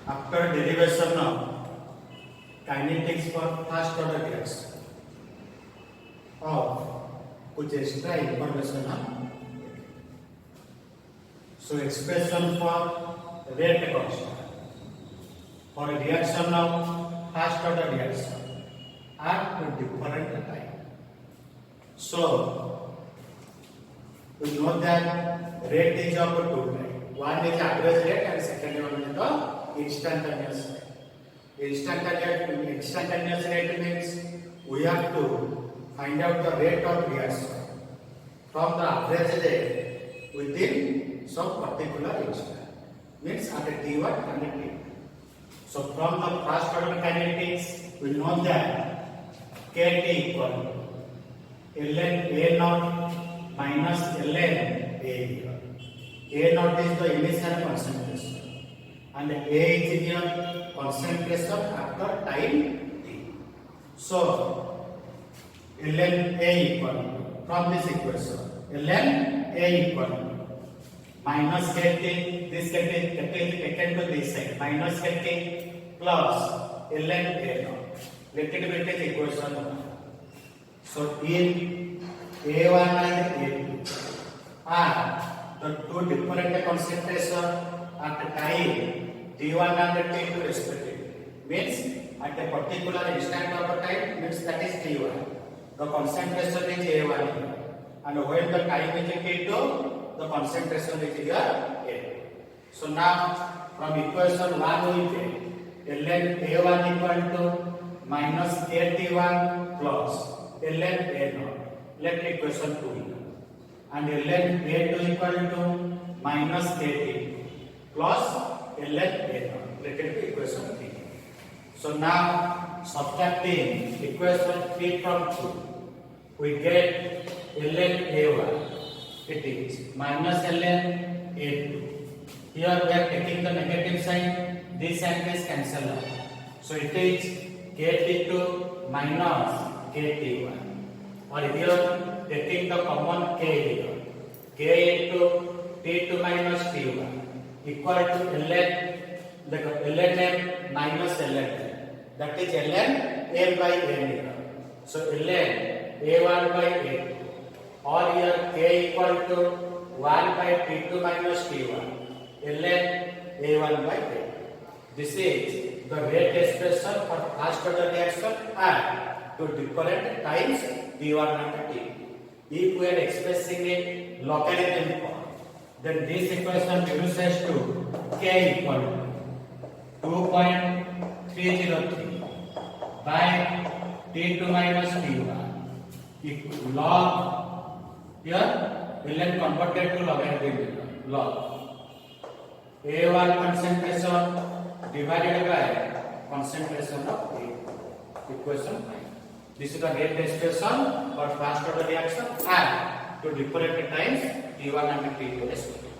after derivation of kinetics for first order reaction of कुछ extra information हम so expression for rate constant for reaction of first order reaction at different time. So we know that rate is of two types. One is average rate and second one is the instantaneous rate. Instantaneous rate means we have to find out the rate of reaction from the average rate within some particular instant. Means at a t1 and a t2. So from the first order kinetics, we know that kT equal ln A naught minus ln A. A naught is the initial concentration and A is the concentration after time t. So ln A equal from this equation ln A equal minus kT, this kT is taken to this side, minus kT plus ln A naught. Let it be taken equation 1. So in A1 and A2 are the two different concentration at time T1 and T2 respectively. Means at a particular instant of time means that is T1. The concentration is A1 here. And when the time is T2, the concentration is here A2. So now from equation 1 we get ln A1 equal to minus KT1 plus ln A0. Let equation 2 and ln A2 equal to minus KT plus ln A0. Let it be equation 3. So now subtracting equation 3 from 2, we get ln A1. It is minus ln A2. Here we are taking the negative sign. This and this cancel out. So it is KT2 minus KT1. Or here taking the common K here. K into T2 minus T1 equal to ln m minus ln m. That is ln m by n here. So ln A1 by A2. Or here K equal to 1 by T2 minus T1 ln A1 by A2. This is the rate expression for first order reaction at two different times T1 and T2. If we are expressing it logarithm form, then this equation reduces to K equal to 2.303 by T2 minus T1 log here ln converted to logarithm log A1 concentration divided by concentration of A. Equation 5. This is the rate expression for first order reaction at two different times T1 and T2 respectively.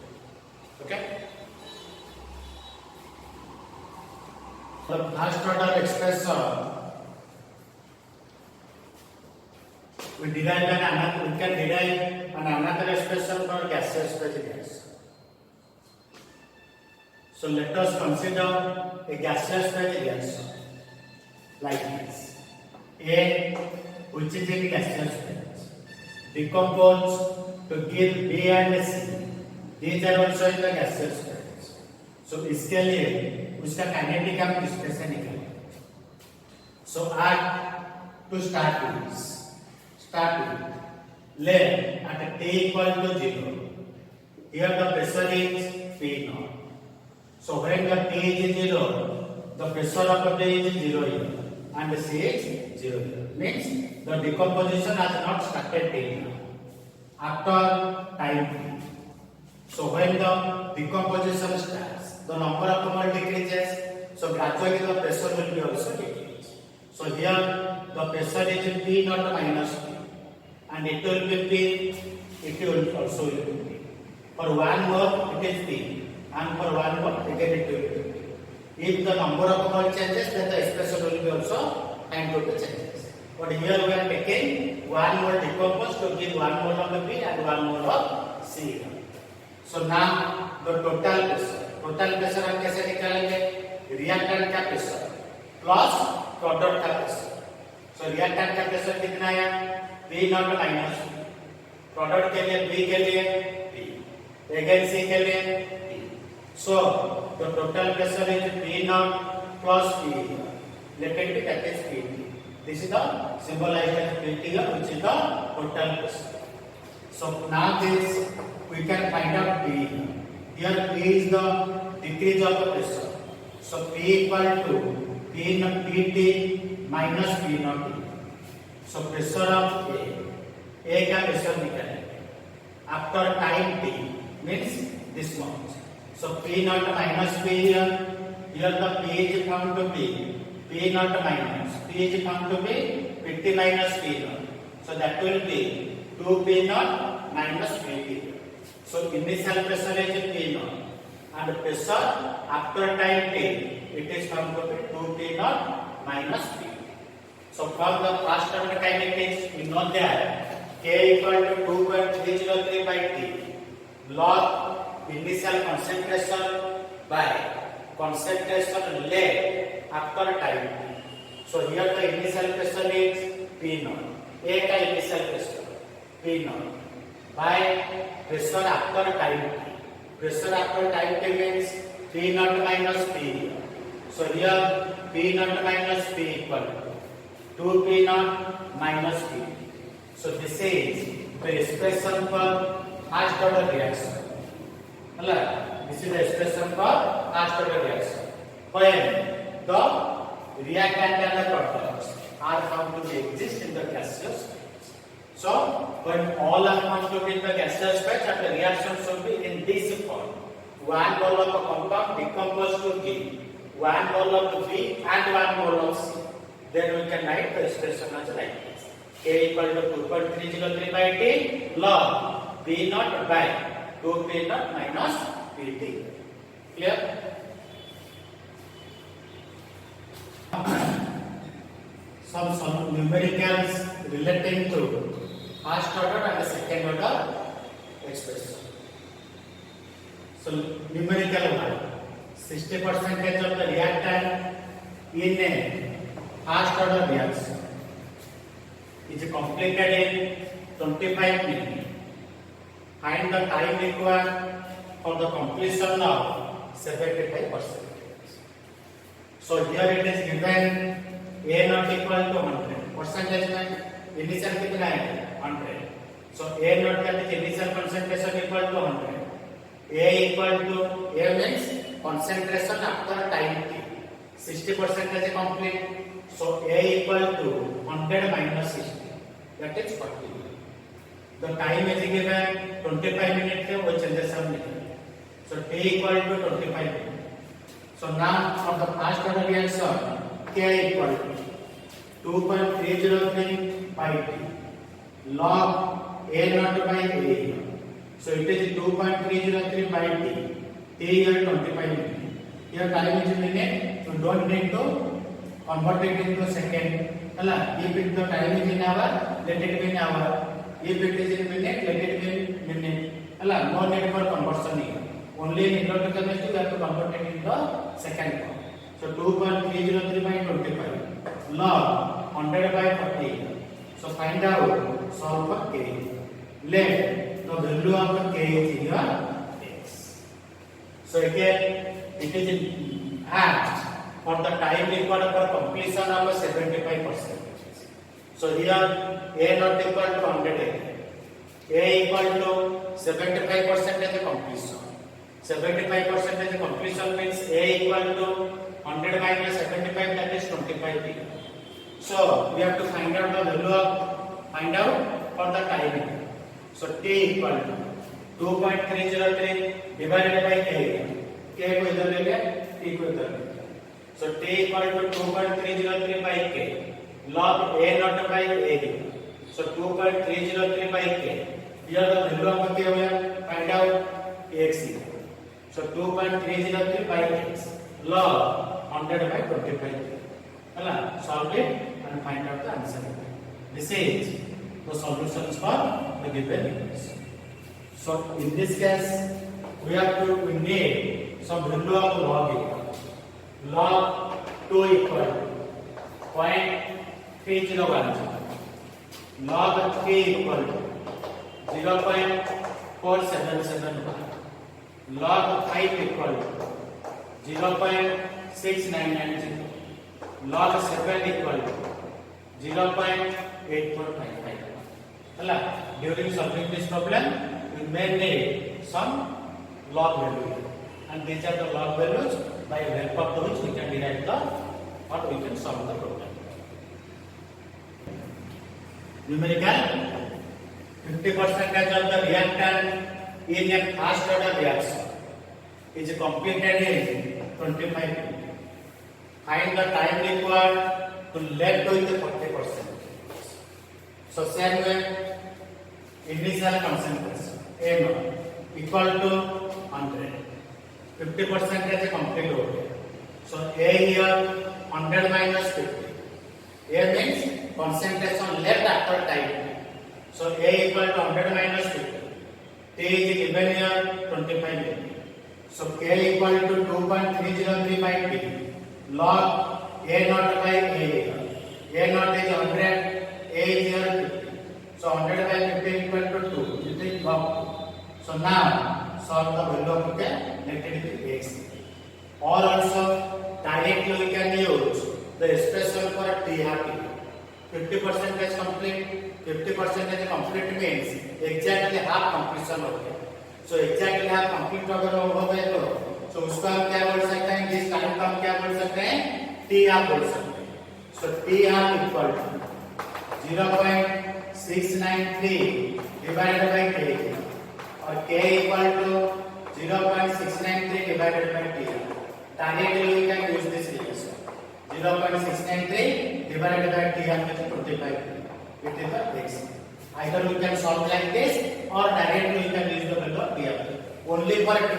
Okay. The first order expression we can derive another expression for gaseous phase reaction. So let us consider a gaseous phase reaction like this. A, which is in gaseous phase, decompose to give B and C. These are also in the gaseous phase. So इसके लिए उसका kinetic हम किससे से निकालेंगे? So at to start with, let at T equal to 0. Here the pressure is P naught. So when the T is 0, the pressure of the T is 0 here and the C is 0 here. Means the decomposition has not started till now. After time T. So when the decomposition starts, the number of mole decreases. So gradually the pressure will be also decreased. So here the pressure is P naught minus P. And it will be P, it will also be P. For 1 mole it is P. And for 1 mole again it will be P. If the number of mole changes, then the expression will be also time to changes. But here we are taking 1 mole decomposed to give 1 mole of P and 1 mole of C. So now the total pressure हम कैसे निकालेंगे? Reactant का pressure plus product का pressure. सो reactant का pressure कितना है P not minus product के लिए B के लिए P अगेन C के लिए P। So the total pressure is P not plus P let it be that is PT. This is the symbolized as PT which is the total pressure. So now this we can find out P. Here P is the decrease of the pressure. So P equal to P not PT minus P not T. So pressure of A का pressure निकालेंगे after time T means this much. So P not minus P here the P is found to be P not minus P is found to be PT minus P naught. So that will be 2P naught minus PT. So initial pressure is P naught and pressure after time T it is found to be 2P naught minus P. So from the first order kinetics we know that K equal to 2.303 by T log initial concentration by concentration left after time T. So here the initial pressure is P naught. A का initial pressure P naught by pressure after time T. Pressure after time T means P naught minus P. So here P naught minus P equal to 2P naught minus P. So this is the expression for first order reaction. This is the expression for first order reaction. When the reactant and the products are found to exist in the gaseous phase. So when all are found to be in the gaseous phase and the reaction should be in this form. One mole of a compound decomposed to K, one mole of B and one mole of C. Then we can write the expression as like this. K equal to 2.303 by T log P naught by 2P naught minus PT. Clear? Some numericals relating to first order and second order expression. So numerical one, 60% of the reactant in a first order reaction is completed in 25 minutes. Find the time required for the completion of 75%. So here it is given A not equal to 100. Percentage में initial कितना है 100. So A not का initial concentration equal to 100. A equal to A means concentration after time T. 60% is complete. So A equal to 100 minus 60. That is 40. The time is given 25 minutes है वो changes सब निकले. So T equal to 25 minutes. So now for the first order reaction K equal to 2.303 by T log A naught by A. So it is 2.303 by T. T here 25 minutes. Here time is minute. You don't need to convert it into second. If it the time is in hour, let it be in hour. If it is in minute, let it be in minute. No need for conversion here. Only in electrical chemistry we have to convert it into second form. So 2.303 by 25 log 100 by 40. So find out solve for K. Let the value of the K is here X. So again it is asked for the time required for completion of 75%. So here A not equal to 100. A equal to 75% completion. 75% completion means A equal to 100 minus 75, that is 25 T. So we have to find out the value of for the timing. So T equal to 2.303 divided by K. K को इधर ले लिया, T को इधर ले लिया. So T equal to 2.303 by K. Log A naught by A. So 2.303 by K. Here the value of K find out X. So 2.303 by X. Log 100 by 25. Solve it and find out the answer. This is the solutions for the given equation. So in this case, we need some value of log A. log 2 equal to 0.301, log 3 equal to 0.4771, log 5 equal to 0.6990, log 7 equal to 0.8455. During solving this problem, we may need some log value, and these are the log values by help of which we can derive the or we can solve the problem. Numerical: 50% of the reactant in a fast order reaction is completed in 25 minutes. Find the time required to let go with the 40%. So same way, initial concentration A0 equal to 100. 50% is complete हो गया. So A here 100 minus 50. A means concentration left after time. So A equal to 100 minus 50. T is given here 25 minutes. So K equal to 2.303 by T. Log A0 by A here. A0 is 100. A is here 50. So 100 by 50 equal to 2. It is log 2. So now solve the value of the negative x. Or also directly we can use the expression for T half. 50% is complete. 50% is complete means exactly half completion हो गया. So exactly half complete अगर हो गए तो उसको हम क्या बोल सकते हैं? जिस टाइम को हम क्या बोल सकते हैं? T half बोल सकते हैं. So T half equal to 0.693 divided by K और K equal to 0.693 divided by T. Directly we can use this relation. 0.693 divided by T which is 25. It is the x. Either we can solve like this or directly we can use the value of T only for T.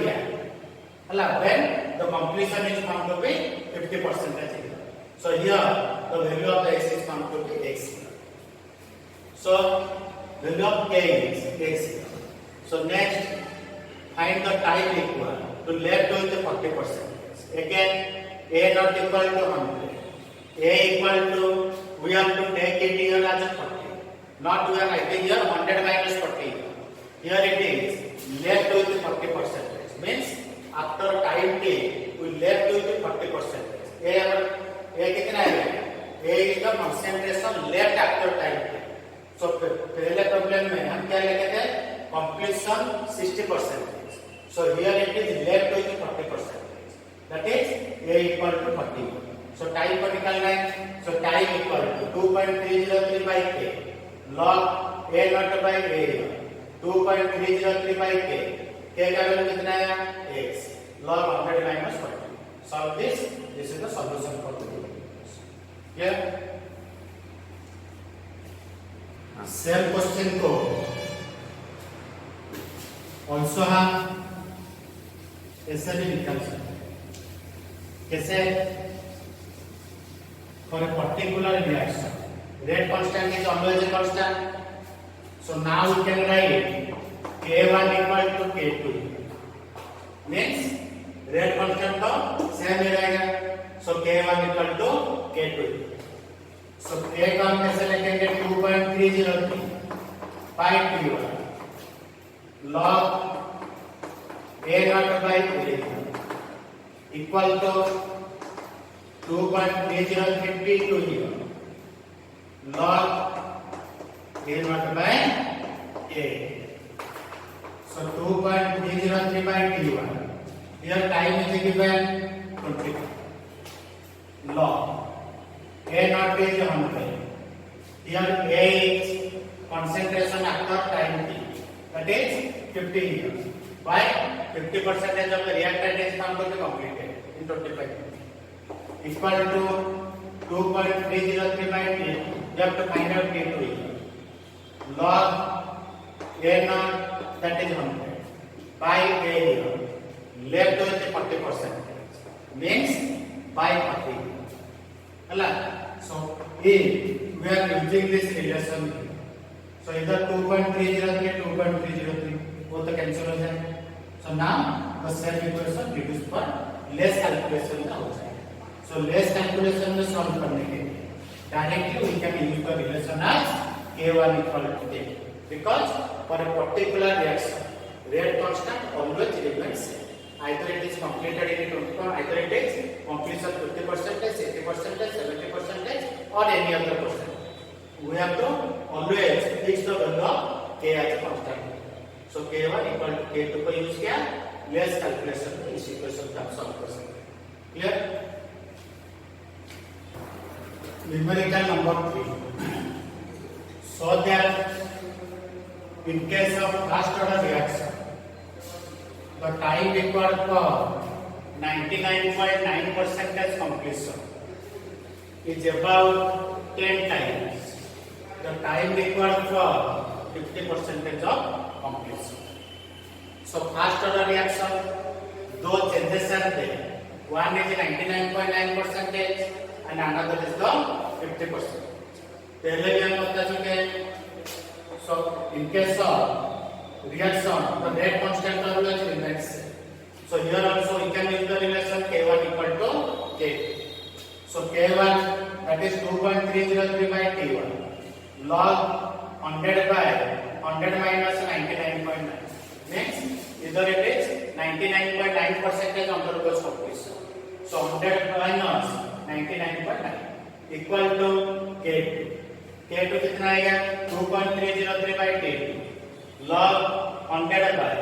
When the completion is found to be 50%. So here the value of the x is found to be x. So value of K is x. So next, find the time equal to left with the 40%. Again, A not equal to 100. A equal to, we have to take it here as a 40. Not we are writing here 100 minus 40. Here it is left with the 40%. Means after time T, we left with the 40%. A कितना है? A is the concentration left after time T. So पहले problem में हम क्या लेते थे? Completion 60%. So here it is left with 40%. That is A equal to 40. So time को निकालना है. So time equal to 2.303 by K. Log A not by A. 2.303 by K. K का वैल्यू कितना है? X. Log 100 minus 40. Solve this. This is the solution for the problem. Clear? Same question को also हम ऐसे भी निकाल सकते हैं. कैसे? For a particular reaction, rate constant is always a constant. So now we can write K1 equal to K2. Means rate constant तो same ही रहेगा. So K1 equal to K2. So K का हम कैसे लिखेंगे? 2.303 by T1 log A naught by A equal to 2.3052 here log A naught by A. So 2.303 by T1. Here time is given 20. Log A naught is 100. Here A is concentration after time T. That is 50 here. Why? 50% of the reactant is found to be completed in 25 minutes. Equal to 2.303 by T. You have to find out T2 here. Log A naught, that is 100 by A here. Left with 40%. Means by 40. So if we are using this relation here, so either 2.303, 2.303, both the cancel हो जाएंगे. So now the same equation reduced for less calculation का हो जाएगा. So less calculation में solve करने के लिए directly we can use the relation as K1 equal to K, because for a particular reaction rate constant always remains same. Either it is completed in 20, either it is completion 50%, 80%, 70%, or any other percent. We have to always fix the value of K as a constant. So K1 equal to K2 को use किया, less calculation में इस equation का solve कर सकते हैं. Clear? Numerical number 3. So that in case of first order reaction, the time required for 99.9% completion is about 10 times the time required for 50% of completion. So first order reaction, दो changes are there. One is 99.9% and another is the 50%. पहले भी हम बता चुके हैं. So in case of reaction, the rate constant always remains same. So here also we can use the relation K1 equal to K2. So K1, that is 2.303 by T1 log 100 by 100 minus 99.9 means either it is 99.9% undergoes completion. So 100 minus 99.9 equal to K2. K2 कितना आएगा 2.303 by T2 log 100 by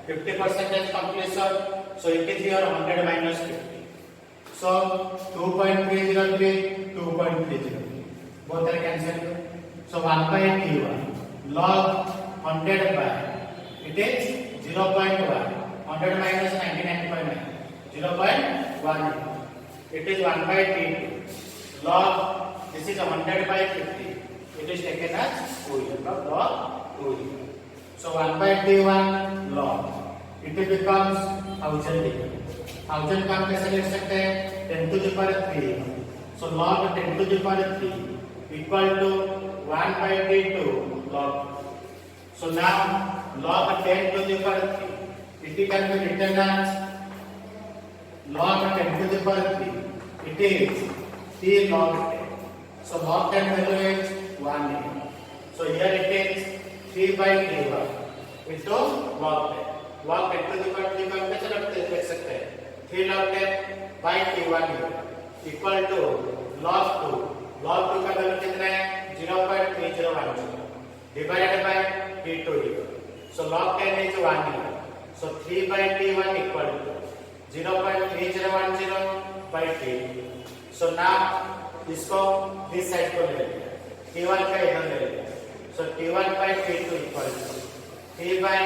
50% completion. So it is here 100 minus 50. So 2.303 2.303 both are cancelled. So 1 by T1 log 100 by it is 0.1 100 minus 99.9 0.1. It is 1 by T2 log, this is 100 by 50. It is taken as 2 unit of log 2 unit. So 1 by T1 log, it becomes 1000 unit. 1000 का हम कैसे लिख सकते हैं 10 to the power 3. So log 10 to the power 3 equal to 1 by T2 log. So now log 10 to the power 3, it can be written as log 10 to the power 3. It is T log 10. So log 10 value is 1. So here it is 3 by T1 into log 10. Log 10 to the power 3 का कैसे लिख सकते हैं 3 log 10 by T1 equal to log 2. Log 2 का value कितना है 0.3010 divided by T2 here. So log 10 is 1 here. So 3 by T1 equal to 0.3010 by T2. So now इसको this side को ले लिया T1 का इधर ले लिया. So T1 by T2 equal to 3 by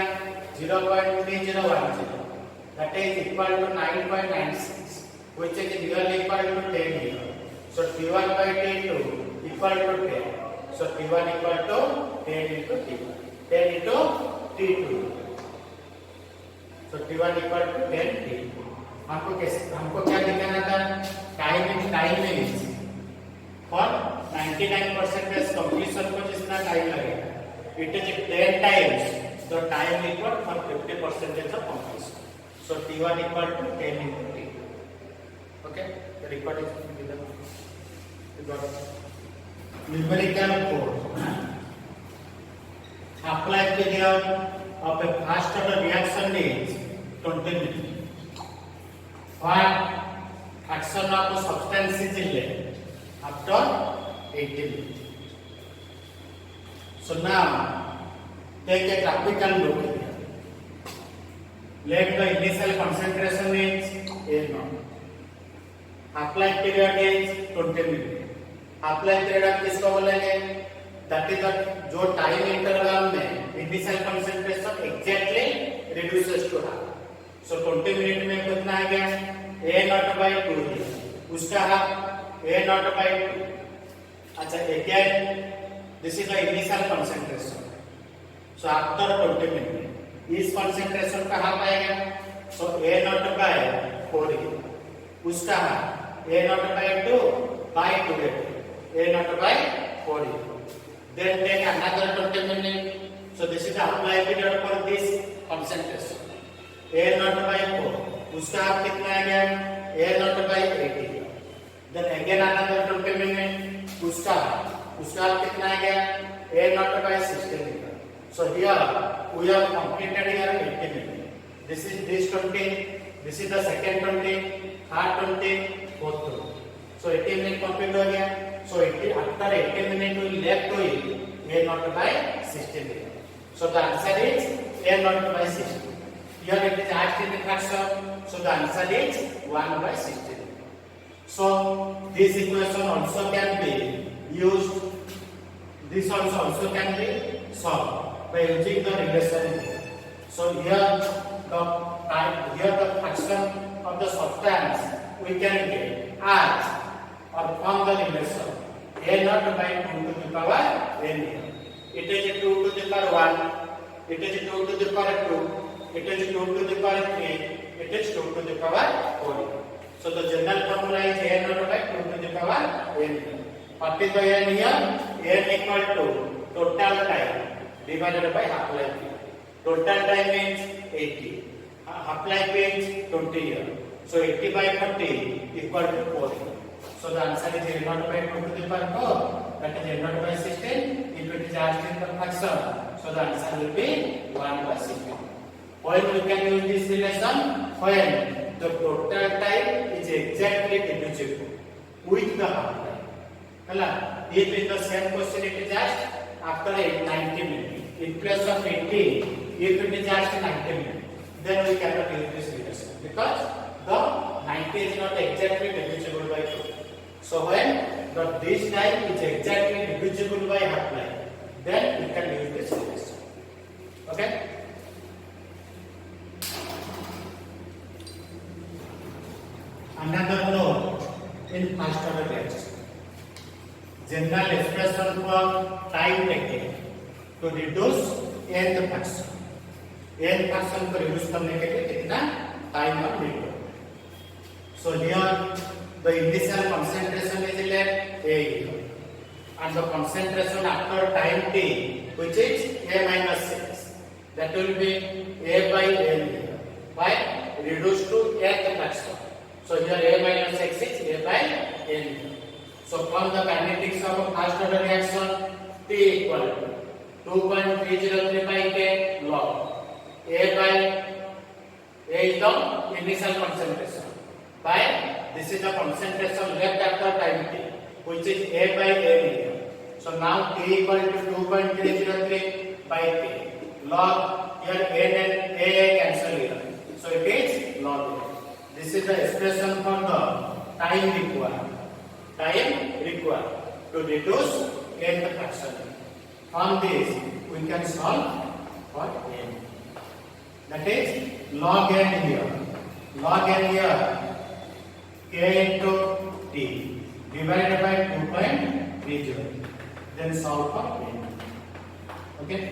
0.3010 that is equal to 9.96 which is nearly equal to 10 here. So T1 by T2 equal to 10. So T1 equal to 10 into T1. 10 into T2. So T1 equal to 10 T2. हमको क्या दिखाना था time में और 99% completion को जितना time लगेगा it is 10 times the time required for 50% of completion. So T1 equal to 10 into T2. Okay the required is given. Numerical code. Applied period of a first order reaction is 20 minutes. What action of a substance is left after 80 minutes. So now take a graphical look here. Let the initial concentration is A0. Applied period is 20 minutes. Apply period आप किसको बोलेंगे that is जो time interval में initial concentration exactly reduces to half. So 20 minute में कितना आ गया A0/2 उसका हाफ A0/2. अच्छा again this is the initial concentration. So after 20 minute इस कंसंट्रेशन का हाफ आएगा. सो A0/4 उसका half A0/2/2 A0/4. Then take another 20 minutes. So this is the apply period for this concentration. A0/4 उसका आप कितना आ गया A0/80. again another 20 minutes उसका कितना आ गया a not by 16 metre. So here we have completed here 80 minutes. This is this 20, this is the second 20, third 20, fourth 20. So 80 minutes complete हो गया. So 80 after 80 minutes we left with a not by 16 metre. So the answer is a not by 16. Here it is asked in the fraction. So the answer is 1 by 16. So this equation also can be used. This also can be solved by using the relation here. So here the fraction of the substance we can get as or from the relation a naught by 2 to the power n here. It is 2 to the power 1. It is 2 to the power 2. It is 2 to the power 3. It is 2 to the power 4. So the general formula is a naught by 2 to the power n. What is the n here? N equal to total time divided by half life. Total time means 80. Half life means 20 years. So 80 by 40 equal to 4. So the answer is a naught by 2 to the power 4. That is a naught by 16. If it is asked in the fraction, so the answer will be 1 by 16. When we can use this relation? When the total time is exactly divisible with the half time. If in the same question it is asked after 90 minutes, in place of 80, if it is asked 90 minutes, then we cannot use this relation because the 90 is not exactly divisible by 2. So when this time is exactly divisible by half life, then we can use this relation. Okay? Another note in first order reaction. General expression for time taken to reduce nth fraction. n fraction को reduce करने के लिए कितना time और need. So here the initial concentration is left a here, and the concentration after time t, which is a minus 6, that will be a by n here, by reduced to nth fraction. So here a minus 6 is a by n. So from the kinetics of a first order reaction, T equal to 2.303 by K log A by A is the initial concentration by this is the concentration left after time T, which is A by N here. So now T equal to 2.303 by K log here N and A cancel here. So it is log A. This is the expression for the time required to reduce nth fraction. From this we can solve for n. That is log n here. Log n here k into t divided by 2.30. Then solve for n. Okay.